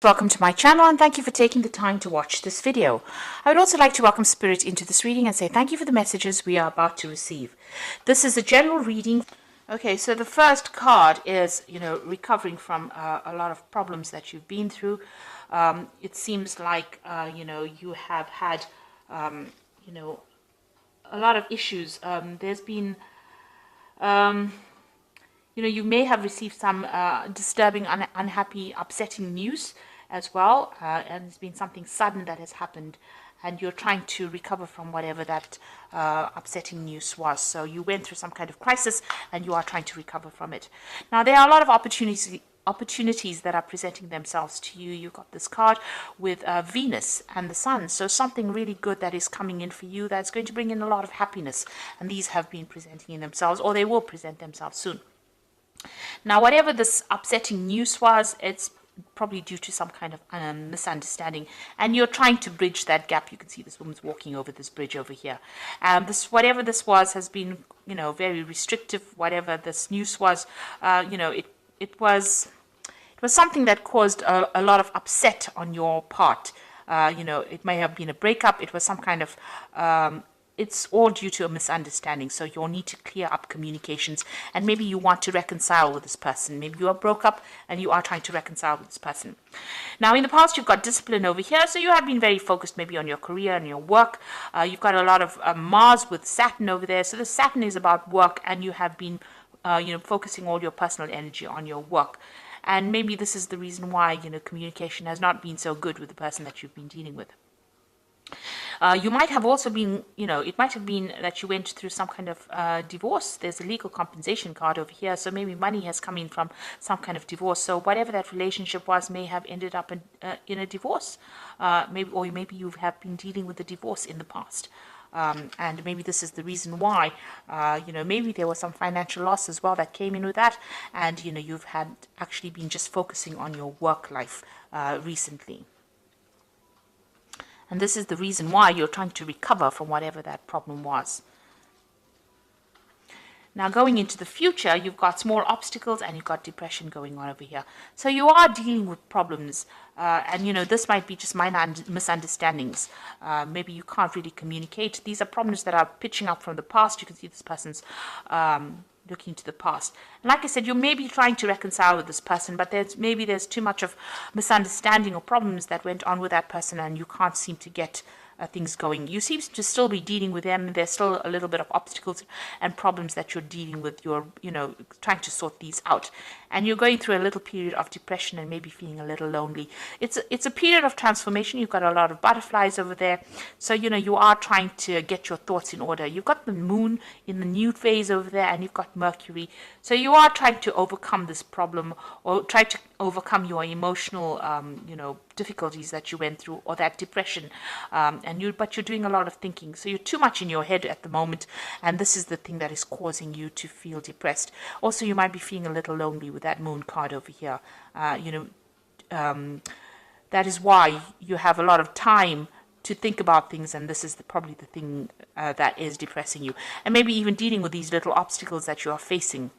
Welcome to my channel and thank you for taking the time to watch this video. I would also like to welcome Spirit into this reading and say thank you for the messages we are about to receive. This is a general reading. Okay, so the first card is, recovering from a lot of problems that you've been through. It seems like, you have had, a lot of issues. There's been, you may have received some disturbing, unhappy, upsetting news as well, and it's been something sudden that has happened, and you're trying to recover from whatever that upsetting news was. So you went through some kind of crisis, and you are trying to recover from it. Now, there are a lot of opportunities that are presenting themselves to you. You've got this card with Venus and the Sun, so something really good that is coming in for you that's going to bring in a lot of happiness, and these have been presenting in themselves, or they will present themselves soon. Now, whatever this upsetting news was, it's probably due to some kind of misunderstanding, and you're trying to bridge that gap. You can see this woman's walking over this bridge over here. Whatever this was has been, very restrictive. Whatever this news was, it was something that caused a lot of upset on your part. It may have been a breakup. It was some kind of it's all due to a misunderstanding. So you'll need to clear up communications, and maybe you want to reconcile with this person. Maybe you are broke up and you are trying to reconcile with this person. Now, in the past, you've got discipline over here. So you have been very focused maybe on your career and your work. You've got a lot of Mars with Saturn over there. So the Saturn is about work, and you have been, focusing all your personal energy on your work. And maybe this is the reason why, communication has not been so good with the person that you've been dealing with. You might have also been, it might have been that you went through some kind of divorce. There's a legal compensation card over here. So maybe money has come in from some kind of divorce. So whatever that relationship was may have ended up in a divorce. Maybe you have been dealing with a divorce in the past. And maybe this is the reason why, maybe there was some financial loss as well that came in with that. And, you've had actually been just focusing on your work life recently. And this is the reason why you're trying to recover from whatever that problem was. Now, going into the future, you've got small obstacles and you've got depression going on over here. So you are dealing with problems. And, this might be just minor misunderstandings. Maybe you can't really communicate. These are problems that are pitching up from the past. You can see this person's looking to the past. And like I said, you may be trying to reconcile with this person, but there's too much of misunderstanding or problems that went on with that person, and you can't seem to get things going. You seem to still be dealing with them. There's still a little bit of obstacles and problems that you're dealing with. You're, trying to sort these out. And you're going through a little period of depression and maybe feeling a little lonely. It's a period of transformation. You've got a lot of butterflies over there. So, you are trying to get your thoughts in order. You've got the moon in the new phase over there, and you've got Mercury. So you are trying to overcome this problem, or try to overcome your emotional, difficulties that you went through, or that depression. But you're doing a lot of thinking. So you're too much in your head at the moment, and this is the thing that is causing you to feel depressed. Also, you might be feeling a little lonely with that moon card over here. That is why you have a lot of time to think about things, and this is probably the thing that is depressing you. And maybe even dealing with these little obstacles that you are facing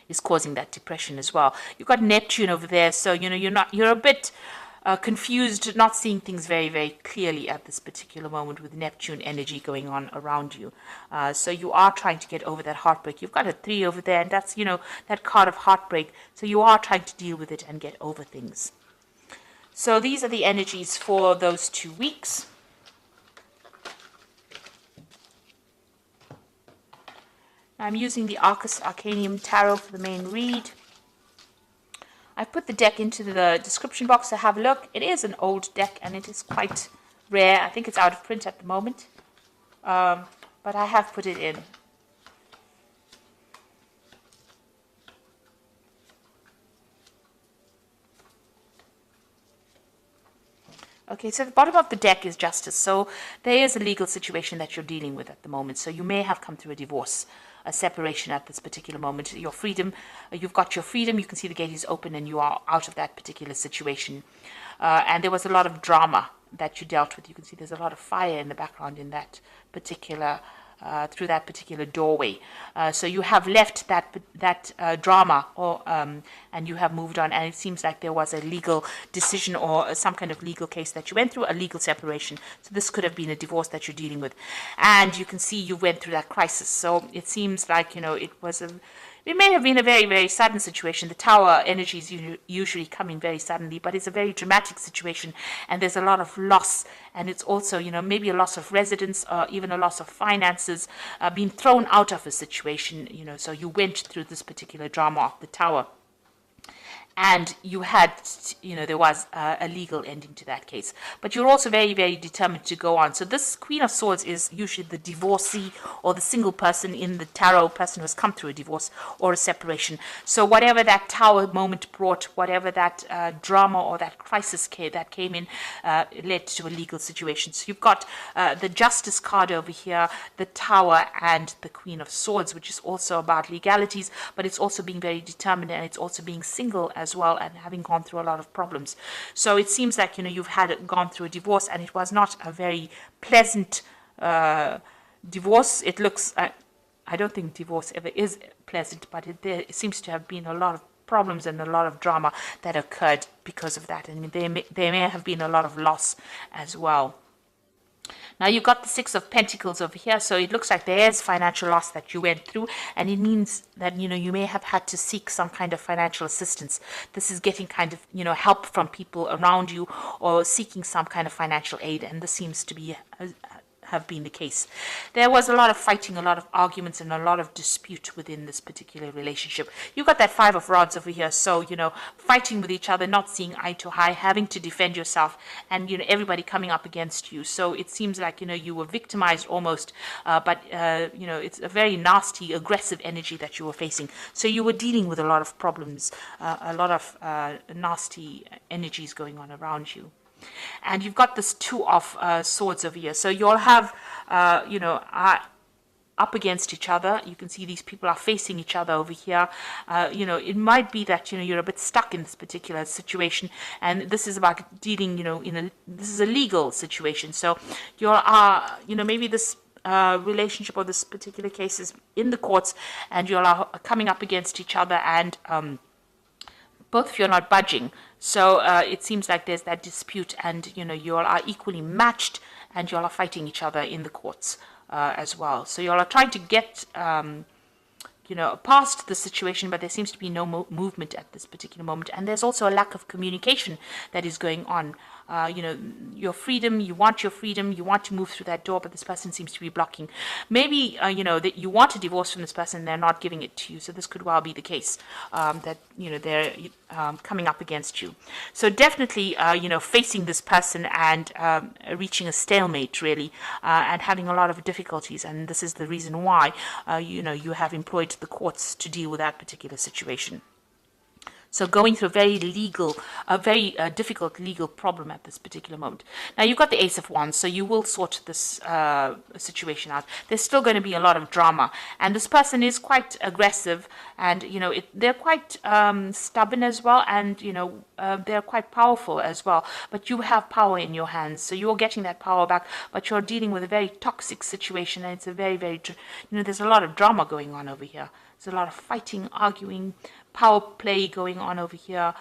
is causing that depression as well. You've got Neptune over there, so you're a bit confused, not seeing things very, very clearly at this particular moment with Neptune energy going on around you. So you are trying to get over that heartbreak. You've got a 3 over there, and that's, that card of heartbreak. So you are trying to deal with it and get over things. So these are the energies for those 2 weeks. I'm using the Arcus Arcanium Tarot for the main read. I've put the deck into the description box to have a look. It is an old deck, and it is quite rare. I think it's out of print at the moment. But I have put it in. Okay, so the bottom of the deck is Justice. So there is a legal situation that you're dealing with at the moment. So you may have come through a divorce, a separation at this particular moment. Your freedom, you've got your freedom. You can see the gate is open and you are out of that particular situation. And there was a lot of drama that you dealt with. You can see there's a lot of fire in the background in that particular through that particular doorway. So you have left that drama, and you have moved on. And it seems like there was a legal decision or some kind of legal case that you went through, a legal separation. So this could have been a divorce that you're dealing with, and you can see you went through that crisis. So it seems like it may have been a very, very sudden situation. The tower energy is usually coming very suddenly, but it's a very dramatic situation, and there's a lot of loss. And it's also, maybe a loss of residence or even a loss of finances, being thrown out of a situation, so you went through this particular drama of the tower. And you had, there was a legal ending to that case. But you're also very, very determined to go on. So this Queen of Swords is usually the divorcee or the single person in the tarot, person who has come through a divorce or a separation. So whatever that tower moment brought, whatever that drama or that crisis that came in, led to a legal situation. So you've got the Justice card over here, the Tower, and the Queen of Swords, which is also about legalities, but it's also being very determined, and it's also being single as well, and having gone through a lot of problems. So it seems like you've gone through a divorce, and it was not a very pleasant divorce. It looks I don't think divorce ever is pleasant, but there seems to have been a lot of problems and a lot of drama that occurred because of that, and there may have been a lot of loss as well. Now you've got the Six of Pentacles over here, so it looks like there's financial loss that you went through, and it means that you may have had to seek some kind of financial assistance. This is getting kind of help from people around you, or seeking some kind of financial aid, and this seems to be have been the case. There was a lot of fighting, a lot of arguments, and a lot of dispute within this particular relationship. You got that Five of Rods over here, so fighting with each other, not seeing eye to eye, having to defend yourself, and everybody coming up against you. So it seems like you were victimized almost, but it's a very nasty, aggressive energy that you were facing. So you were dealing with a lot of problems, a lot of nasty energies going on around you. And you've got this Two of Swords over here. So you'll have, up against each other. You can see these people are facing each other over here. It might be that, you're a bit stuck in this particular situation. And this is about dealing, this is a legal situation. So you are, maybe this relationship or this particular case is in the courts, and you are coming up against each other, and both of you are not budging. So it seems like there's that dispute, and you all are equally matched, and you all are fighting each other in the courts as well. So you all are trying to get past the situation, but there seems to be no movement at this particular moment. And there's also a lack of communication that is going on. Your freedom, you want to move through that door, but this person seems to be blocking. Maybe, that you want a divorce from this person, they're not giving it to you. So this could well be the case, that, they're coming up against you. So definitely, facing this person and reaching a stalemate, really, and having a lot of difficulties. And this is the reason why, you have employed the courts to deal with that particular situation. So going through a very difficult legal problem at this particular moment. Now you've got the Ace of Wands, so you will sort this situation out. There's still going to be a lot of drama, and this person is quite aggressive, and they're quite stubborn as well, and they're quite powerful as well. But you have power in your hands, so you're getting that power back. But you're dealing with a very toxic situation, and it's a very, very there's a lot of drama going on over here. There's a lot of fighting, arguing, power play going on over here.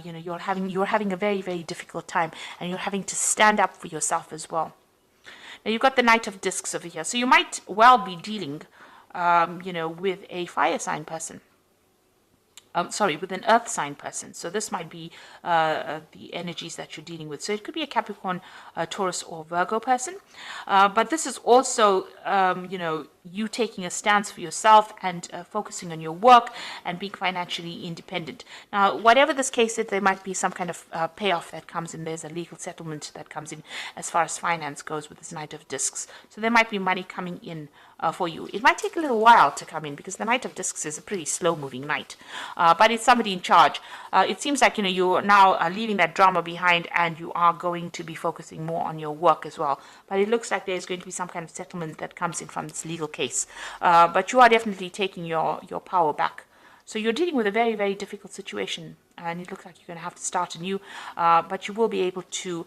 You're having a very, very difficult time, and you're having to stand up for yourself as well. Now you've got the Knight of Discs over here, so you might well be dealing, with a fire sign person. With an earth sign person. So this might be the energies that you're dealing with. So it could be a Capricorn, Taurus, or Virgo person. But this is also, you taking a stance for yourself and focusing on your work and being financially independent. Now, whatever this case is, there might be some kind of payoff that comes in. There's a legal settlement that comes in as far as finance goes with this Knight of Discs. So there might be money coming in for you. It might take a little while to come in, because the Knight of Discs is a pretty slow-moving knight. But it's somebody in charge. It seems like, you're now leaving that drama behind, and you are going to be focusing more on your work as well. But it looks like there's going to be some kind of settlement that comes in from this legal case. But you are definitely taking your power back. So you're dealing with a very, very difficult situation, and it looks like you're going to have to start anew, but you will be able to,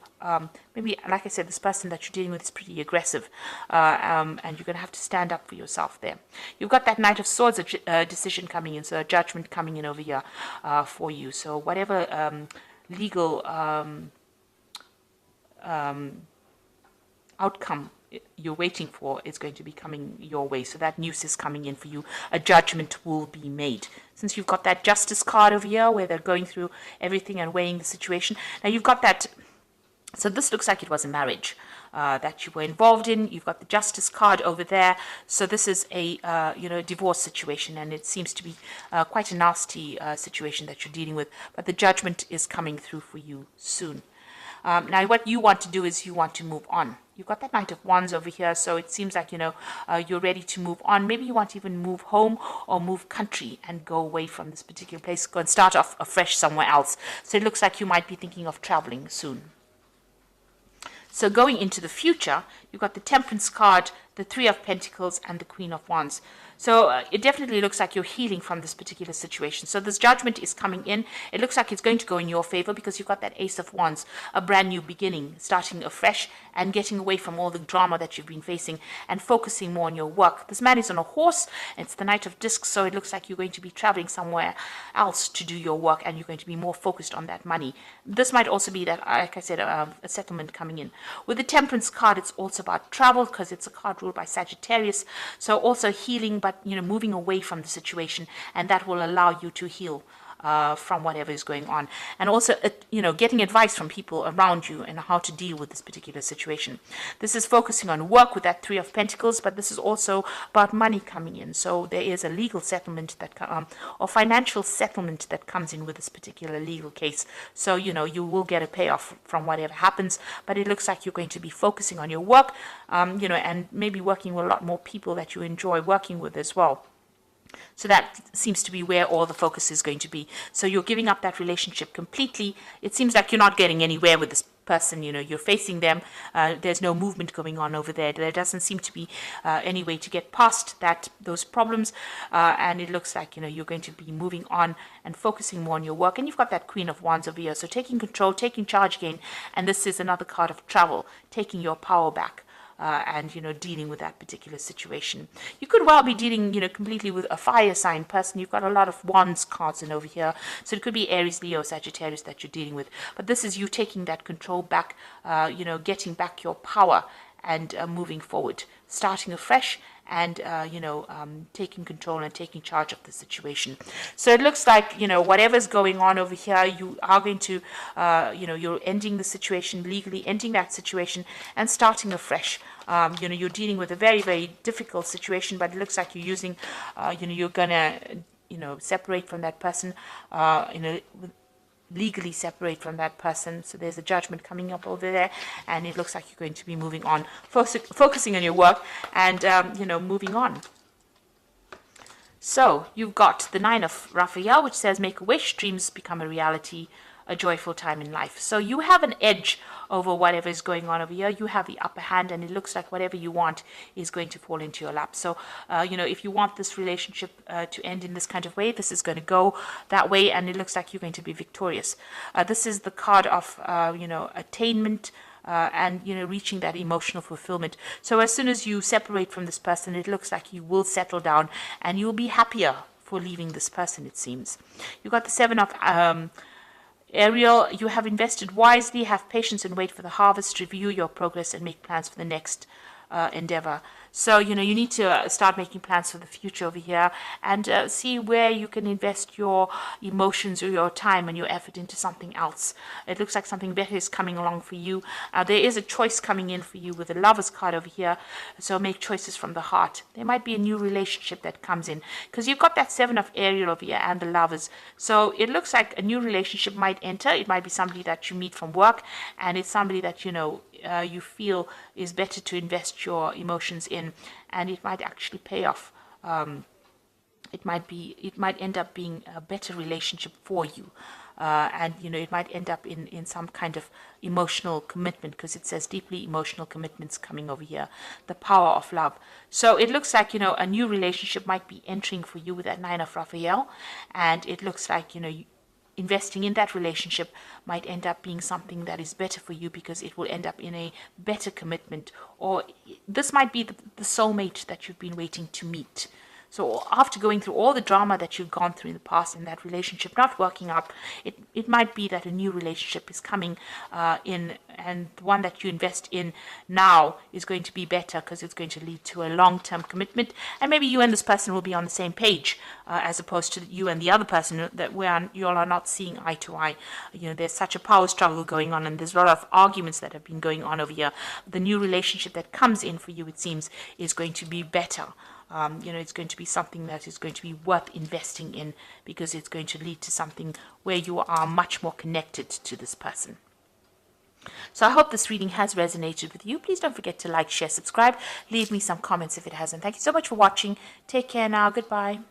maybe, like I said, this person that you're dealing with is pretty aggressive, and you're going to have to stand up for yourself there. You've got that Knight of Swords decision coming in, so a judgment coming in over here for you. So whatever legal outcome you're waiting for is going to be coming your way. So that news is coming in for you. A judgment will be made. Since you've got that Justice card over here where they're going through everything and weighing the situation. Now you've got that, so this looks like it was a marriage that you were involved in. You've got the Justice card over there. So this is a divorce situation, and it seems to be quite a nasty situation that you're dealing with. But the judgment is coming through for you soon. Now, what you want to do is you want to move on. You've got that Knight of Wands over here, so it seems like, you're ready to move on. Maybe you want to even move home or move country and go away from this particular place, go and start off afresh somewhere else. So it looks like you might be thinking of traveling soon. So going into the future, you've got the Temperance card, the Three of Pentacles, and the Queen of Wands. So it definitely looks like you're healing from this particular situation. So this judgment is coming in. It looks like it's going to go in your favor because you've got that Ace of Wands, a brand new beginning, starting afresh and getting away from all the drama that you've been facing and focusing more on your work. This man is on a horse. It's the Knight of Discs, so it looks like you're going to be traveling somewhere else to do your work, and you're going to be more focused on that money. This might also be that, like I said, a settlement coming in. With the Temperance card, it's also about travel because it's a card ruled by Sagittarius. So also healing, but moving away from the situation, and that will allow you to heal from whatever is going on, and also getting advice from people around you and how to deal with this particular situation. This is focusing on work with that Three of Pentacles, but this is also about money coming in. So there is a legal settlement that or financial settlement that comes in with this particular legal case. So you will get a payoff from whatever happens, but it looks like you're going to be focusing on your work, and maybe working with a lot more people that you enjoy working with as well. So that seems to be where all the focus is going to be. So you're giving up that relationship completely. It seems like you're not getting anywhere with this person. You're facing them. There's no movement going on over there. There doesn't seem to be any way to get past those problems. And it looks like, you're going to be moving on and focusing more on your work. And you've got that Queen of Wands over here. So taking control, taking charge again. And this is another card of travel, taking your power back. And dealing with that particular situation. You could well be dealing completely with a fire sign person. You've got a lot of Wands cards in over here, so it could be Aries, Leo, Sagittarius that you're dealing with, but this is you taking that control back, getting back your power and moving forward, starting afresh, and taking control and taking charge of the situation. So it looks like whatever's going on over here, you are going to you're ending the situation legally, ending that situation and starting afresh. You're dealing with a very, very difficult situation, but it looks like you're using you're gonna separate from that person, legally separate from that person. So there's a judgment coming up over there, and it looks like you're going to be moving on, focusing on your work and moving on. So you've got the Nine of Raphael, which says make a wish, dreams become a reality, a joyful time in life. So you have an edge over whatever is going on over here. You have the upper hand, and it looks like whatever you want is going to fall into your lap. So if you want this relationship to end in this kind of way, this is going to go that way, and it looks like you're going to be victorious. This is the card of attainment, and reaching that emotional fulfillment. So as soon as you separate from this person, it looks like you will settle down and you'll be happier for leaving this person, it seems. You got the Seven of Ariel. You have invested wisely, have patience and wait for the harvest, review your progress and make plans for the next endeavor. So you need to start making plans for the future over here, and see where you can invest your emotions or your time and your effort into something else. It looks like something better is coming along for you. There is a choice coming in for you with the Lovers card over here, so make choices from the heart. There might be a new relationship that comes in, because you've got that Seven of Ariel over here and the Lovers. So it looks like a new relationship might enter. It might be somebody that you meet from work, and it's somebody that you feel is better to invest your emotions in, and it might actually pay off. It might end up being a better relationship for you. and it might end up in some kind of emotional commitment, because it says deeply emotional commitments coming over here, the power of love. So it looks like a new relationship might be entering for you with that Nine of Raphael, and it looks like investing in that relationship might end up being something that is better for you, because it will end up in a better commitment, or this might be the soulmate that you've been waiting to meet. So after going through all the drama that you've gone through in the past and that relationship not working out, it might be that a new relationship is coming in, and the one that you invest in now is going to be better, because it's going to lead to a long-term commitment, and maybe you and this person will be on the same page, as opposed to you and the other person that where you all are not seeing eye to eye. There's such a power struggle going on, and there's a lot of arguments that have been going on over here. The new relationship that comes in for you, it seems, is going to be better. It's going to be something that is going to be worth investing in, because it's going to lead to something where you are much more connected to this person. So I hope this reading has resonated with you. Please don't forget to like, share, subscribe. Leave me some comments if it hasn't. Thank you so much for watching. Take care now. Goodbye.